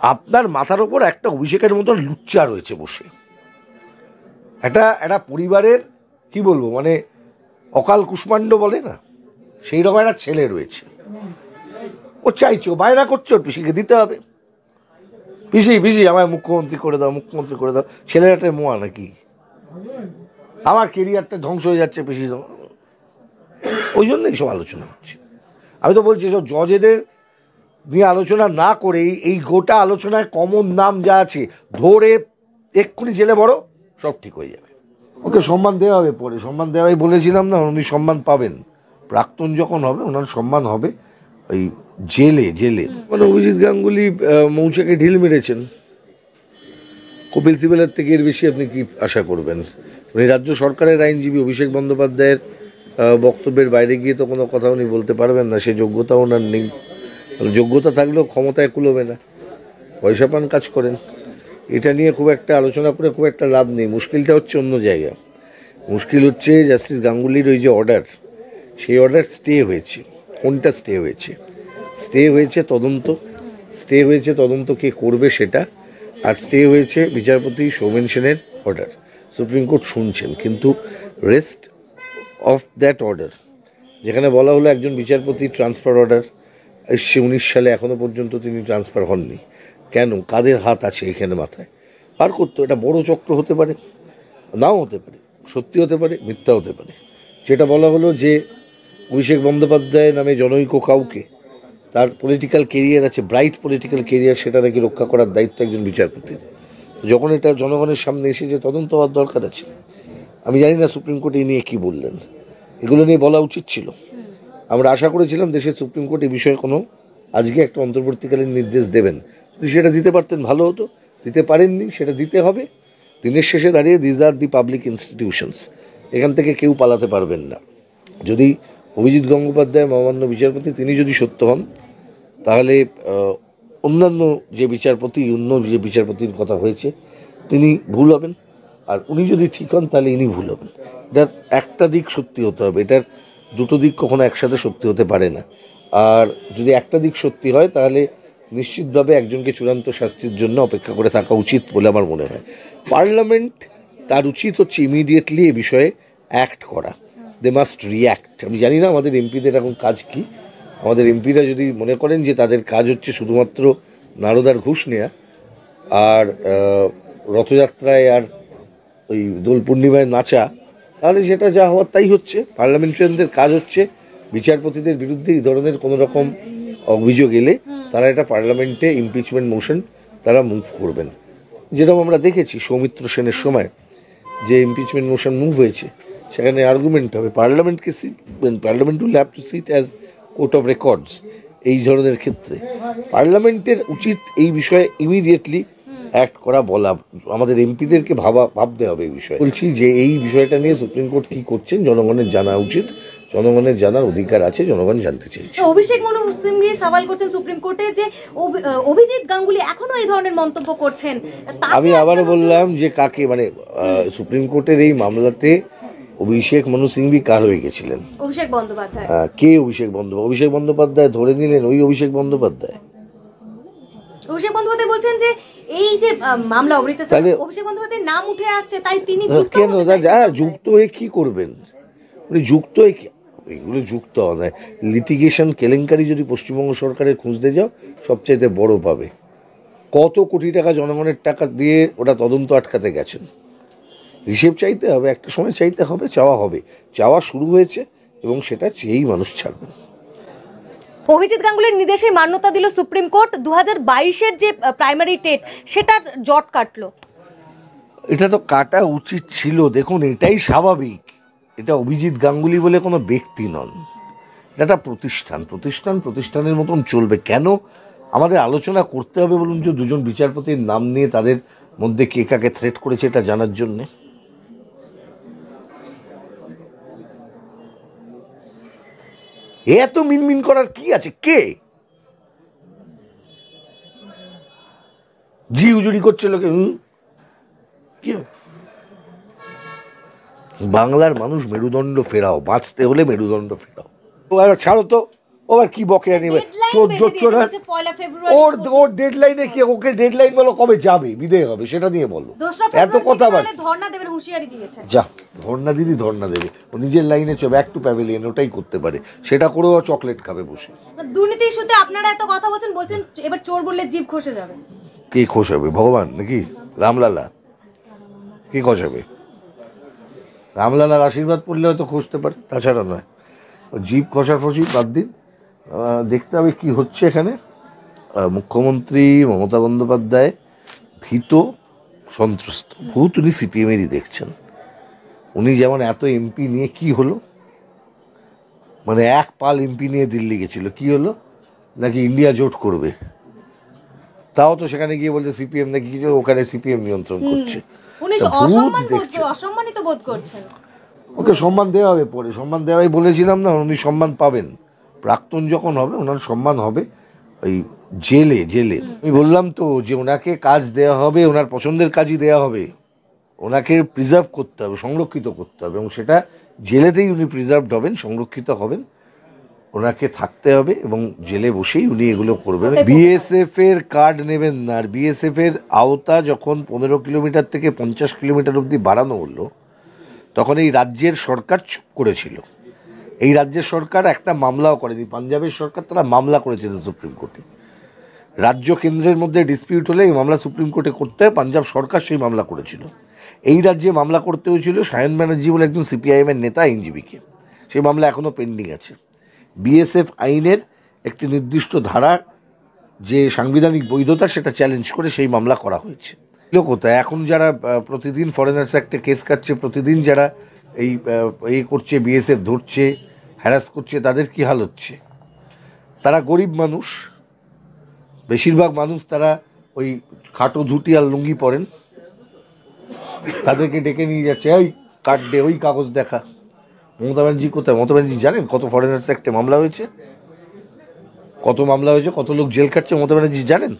আপনার মাথার ওপর একটা অভিষেকের মতো লুচ্চা রয়েছে বসে, একটা পরিবারের কি বলবো মানে অকাল কুষ্মাণ্ড বলে না, সেই রকম একটা ছেলে রয়েছে। ও চাইছে, ও বায়না করছে ওর পিসিকে দিতে হবে, পিসি পিসি আমায় মুখ্যমন্ত্রী করে দাও, মুখ্যমন্ত্রী করে দাও। ছেলের একটা মোয়া নাকি, আমার কেরিয়ারটা ধ্বংস হয়ে যাচ্ছে পিসি, ওই জন্য এইসব আলোচনা হচ্ছে। আমি তো বলছি সব জজেদের নিয়ে আলোচনা না করে এই গোটা আলোচনায় কমন নাম যা আছে ধরে এক্ষুনি জেলে বড়, সব ঠিক হয়ে যাবে। ওকে সম্মান দেওয়া হবে, পরে সম্মান দেওয়াই বলেছিলাম না, উনি সম্মান পাবেন। প্রাক্তন যখন হবে ওনার সম্মান হবে ওই জেলে জেলে। মানে অভিজিৎ গাঙ্গুলি মৌচাকে ঢিল মেরেছেন, কপিল সিবালের থেকে এর বেশি আপনি কি আশা করবেন? উনি রাজ্য সরকারের আইনজীবী, অভিষেক বন্দ্যোপাধ্যায়ের বক্তব্যের বাইরে গিয়ে তো কোনো কথা উনি বলতে পারবেন না, সে যোগ্যতা ওনার নেই। যোগ্যতা থাকলেও ক্ষমতায় কুলোবে না, পয়সা পান কাজ করেন। এটা নিয়ে খুব একটা আলোচনা করে খুব একটা লাভ নেই। মুশকিলটা হচ্ছে অন্য জায়গা। মুশকিল হচ্ছে জাস্টিস গাঙ্গুলির ওই যে অর্ডার, সেই অর্ডার স্টে হয়েছে। কোনটা স্টে হয়েছে? স্টে হয়েছে তদন্ত, স্টে হয়েছে তদন্ত কে করবে সেটা, আর স্টে হয়েছে বিচারপতি সৌমেন সেনের অর্ডার। সুপ্রিম কোর্ট শুনছেন, কিন্তু রেস্ট অফ দ্যাট অর্ডার যেখানে বলা হলো একজন বিচারপতি ট্রান্সফার অর্ডার এসছে 19 সালে, এখনও পর্যন্ত তিনি ট্রান্সফার হননি। কেন? কাদের হাত আছে এখানে মাথায়? আর করতো এটা বড় চক্র হতে পারে, নাও হতে পারে, সত্যি হতে পারে, মিথ্যা হতে পারে। যেটা বলা হলো যে অভিষেক বন্দ্যোপাধ্যায় নামে জনৈক কাউকে, তার পলিটিক্যাল কেরিয়ার আছে, ব্রাইট পলিটিক্যাল কেরিয়ার, সেটা নাকি রক্ষা করার দায়িত্ব একজন বিচারপতির। যখন এটা জনগণের সামনে এসে যে তদন্ত হওয়ার দরকার আছে, আমি জানি না সুপ্রিম কোর্ট এই নিয়ে কী বললেন। এগুলো নিয়ে বলা উচিত ছিল। আমরা আশা করেছিলাম দেশের সুপ্রিম কোর্ট এই বিষয়ে কোনো আজকে একটা অন্তর্বর্তীকালীন নির্দেশ দেবেন। যদি সেটা দিতে পারতেন ভালো হতো, দিতে পারেননি, সেটা দিতে হবে। দিনের শেষে দাঁড়িয়ে these are the public institutions, এখান থেকে কেউ পালাতে পারবেন না। যদি অভিজিৎ গঙ্গোপাধ্যায় মহামান্য বিচারপতি তিনি যদি সত্য হন, তাহলে অন্যান্য যে বিচারপতি, অন্য যে বিচারপতির কথা হয়েছে তিনি ভুল হবেন, আর উনি যদি ঠিক হন তাহলে ইনি ভুল হবেন। এটার একটা দিক সত্যি হতে হবে, এটার দুটো দিক কখনো একসাথে সত্যি হতে পারে না। আর যদি একটা দিক সত্যি হয় তাহলে নিশ্চিতভাবে একজনকে চূড়ান্ত শাস্তির জন্য অপেক্ষা করে থাকা উচিত বলে আমার মনে হয়। পার্লামেন্ট তার উচিত হচ্ছে ইমিডিয়েটলি এ বিষয়ে অ্যাক্ট করা, দে মাস্ট রিয়্যাক্ট। আমি জানি না আমাদের এমপিদের এখন কাজ কি। আমাদের এমপিরা যদি মনে করেন যে তাদের কাজ হচ্ছে শুধুমাত্র নারদার ঘুষ নেওয়া আর রথযাত্রায় আর ওই দোল পূর্ণিমায় নাচা, তাহলে সেটা যা হওয়ার তাই হচ্ছে। পার্লামেন্টারিয়ানদের কাজ হচ্ছে বিচারপতিদের বিরুদ্ধে এই ধরনের কোনো রকম অভিযোগ এলে তারা এটা পার্লামেন্টে ইমপিচমেন্ট মোশন তারা মুভ করবেন। যেরকম আমরা দেখেছি সৌমিত্র সেনের সময় যে ইমপিচমেন্ট মোশন মুভ হয়েছে, সেখানে আর্গুমেন্ট হবে, পার্লামেন্টকে sit, parliament will have to sit as court of records. এই ধরনের ক্ষেত্রে পার্লামেন্টের উচিত এই বিষয়ে ইমিডিয়েটলি অ্যাক্ট করা, বলা। আমাদের এমপিদেরকে ভাবতে হবে এই বিষয়ে। বলছি যে এই বিষয়টা নিয়ে সুপ্রিম কোর্ট কী করছেন জনগণের জানা উচিত, জনগণের জানার অধিকার আছে, জনগণ জানতে চাইছে। অভিষেক মনু সিংভি সওয়াল করছেন সুপ্রিম কোর্টে যে অভিজিৎ গাঙ্গুলি এখনো এই ধরনের মন্তব্য করছেন। আমি আবারও বললাম যে কাকে, মানে সুপ্রিম কোর্টের এই মামলাতে অভিষেক মনু সিংভি কার হয়ে গেছিলেন? অভিষেক বন্দ্যোপাধ্যায়। কে অভিষেক বন্দ্যোপাধ্যায়? অভিষেক বন্দ্যোপাধ্যায় ধরে নিলেন ওই অভিষেক বন্দ্যোপাধ্যায়। অভিষেক বন্দ্যোপাধ্যায় বলছেন যে এই যে মামলা অমৃতা, অভিষেক বন্দ্যোপাধ্যায়ের নাম উঠে আসছে, তাই তিনি কেন যুক্ত হয়ে কি করবেন? উনি যুক্ত হয়ে এগুলো যুক্ত হয় লিটিগেশন কেলেঙ্কারি। যদি পশ্চিমবঙ্গ সরকারের খুঁজতে যাও সবচাইতে বড় পাবে। কত কোটি টাকা জনগণের টাকা দিয়ে ওটা তদন্ত আটকাতে গেছেন। হিসেব চাইতে হবে, একটা সময় চাইতে হবে, চাওয়া হবে, চাওয়া শুরু হয়েছে এবং সেটা চেয়েই মানুষ ছাড়বেন। অভিজিৎ গাঙ্গুলির নির্দেশে মান্যতা দিল সুপ্রিম কোর্ট। 2022-এর যে প্রাইমারি টেট সেটার জট কাটলো। এটা তো কাটা উচিত ছিল। দেখুন, এটাই স্বাভাবিক। এটা অভিজিৎ গাঙ্গুলি বলে কোনো ব্যক্তি নন, এটা একটা প্রতিষ্ঠান। প্রতিষ্ঠানের মতন চলবে। কেন আমাদের আলোচনা করতে হবে বলুন? যে দুজন বিচারপতির নাম নিয়ে তাদের মধ্যে কে কাকে থ্রেট করেছে এটা জানার জন্যে। এত মিনমিন করার কি আছে? কে জি হুজুরি করছে লোকে? কি বাংলার মানুষ মেরুদণ্ড ফেরাও, বাঁচতে হলে মেরুদণ্ড ফেরাও। ছাড়ো তো, ও আর কি বকেয়া নেবে? চোর জোর চোর ওর ডেডলাইনে কি, ওকে ডেডলাইন বলো কবে যাবে বিদেয় হবে সেটা নিয়ে বলো, এত কথা বল। ধর্ণা দেবের হুঁশিয়ারি দিয়েছে। যা ধর্ণা দিদি ধর্ণা দেবে, ও নিজের লাইনে চো, ব্যাক টু প্যাভিলিয়ন ওটাই করতে পারে, সেটা করেও চকলেট খাবে বসে। দুর্নীতি ইস্যুতে আপনারা এত কথা বলছেন এবার চোর বললে জিভ খসে যাবে। কে খসাবে, ভগবান নাকি রামলালা? কে খসাবে? রামলালার আশীর্বাদ পড়লে হয়তো খসতে পারে, তাছাড়া নয়। জিভ খসার ফসি বাদ দিন, দেখতে হবে কি হচ্ছে এখানে। মুখ্যমন্ত্রী মমতা বন্দ্যোপাধ্যায় ভীত সন্ত্রস্ত, ভূত উনি সিপিএমেরই দেখছেন। উনি যেমন এত এমপি নিয়ে কি হলো, মানে এক পাল এমপি নিয়ে দিল্লি গেছিল, কি হলো নাকি ইন্ডিয়া জোট করবে, তাও তো সেখানে গিয়ে বলছে সিপিএম নাকি কিছু, ওখানে সিপিএম নিয়ন্ত্রণ করছে। অসম্মানিত বোধ করছেন। ওকে সম্মান দেওয়া হবে, পরে সম্মান দেওয়াই বলেছিলাম না, উনি সম্মান পাবেন। প্রাক্তন যখন হবে ওনার সম্মান হবে ওই জেলে। আমি বললাম তো যে ওনাকে কাজ দেওয়া হবে, ওনার পছন্দের কাজই দেওয়া হবে, ওনাকে প্রিজার্ভ করতে হবে, সংরক্ষিত করতে হবে, এবং সেটা জেলেতেই উনি প্রিজার্ভড হবেন, সংরক্ষিত হবেন, ওনাকে থাকতে হবে এবং জেলে বসেই উনি এগুলো করবেন। বিএসএফ এর কার্ড নেবেন না, আর বিএসএফ এর আওতা যখন 15 কিলোমিটার থেকে 50 কিলোমিটার অবধি বাড়ানো হলো, তখন এই রাজ্যের সরকার চুপ করেছিল। এই রাজ্যের সরকার একটা মামলাও করেনি, পাঞ্জাবের সরকার তারা মামলা করেছিল সুপ্রিম কোর্টে। রাজ্য কেন্দ্রের মধ্যে ডিসপিউট হলে এই মামলা সুপ্রিম কোর্টে করতে হয়, পাঞ্জাব সরকার সেই মামলা করেছিল। এই রাজ্যে মামলা করতে হয়েছিল সায়ন ব্যানার্জি বলে একজন সিপিআইএমের নেতা আইনজীবীকে, সেই মামলা এখনও পেন্ডিং আছে। বিএসএফ আইনের একটি নির্দিষ্ট ধারা যে সাংবিধানিক বৈধতা, সেটা চ্যালেঞ্জ করে সেই মামলা করা হয়েছে। কোথায় এখন যারা প্রতিদিন ফরেনার্স অ্যাক্টে কেস কাটছে, প্রতিদিন যারা এই করছে, বিএসএফ ধরছে, হ্যারাস করছে, তাদের কি হাল হচ্ছে? তারা গরিব মানুষ, বেশিরভাগ মানুষ তারা ওই খাটো ঝুটি আর লুঙ্গি পরেন, তাদেরকে ডেকে নিয়ে যাচ্ছে, ওই কার্ড দে, ওই কাগজ দেখা। মমতা ব্যানার্জি কোথায়? মমতা ব্যানার্জি জানেন কত ফরেনার্স অ্যাক্টে মামলা হয়েছে, কত মামলা হয়েছে, কত লোক জেল খাটছে? মমতা ব্যানার্জি জানেন?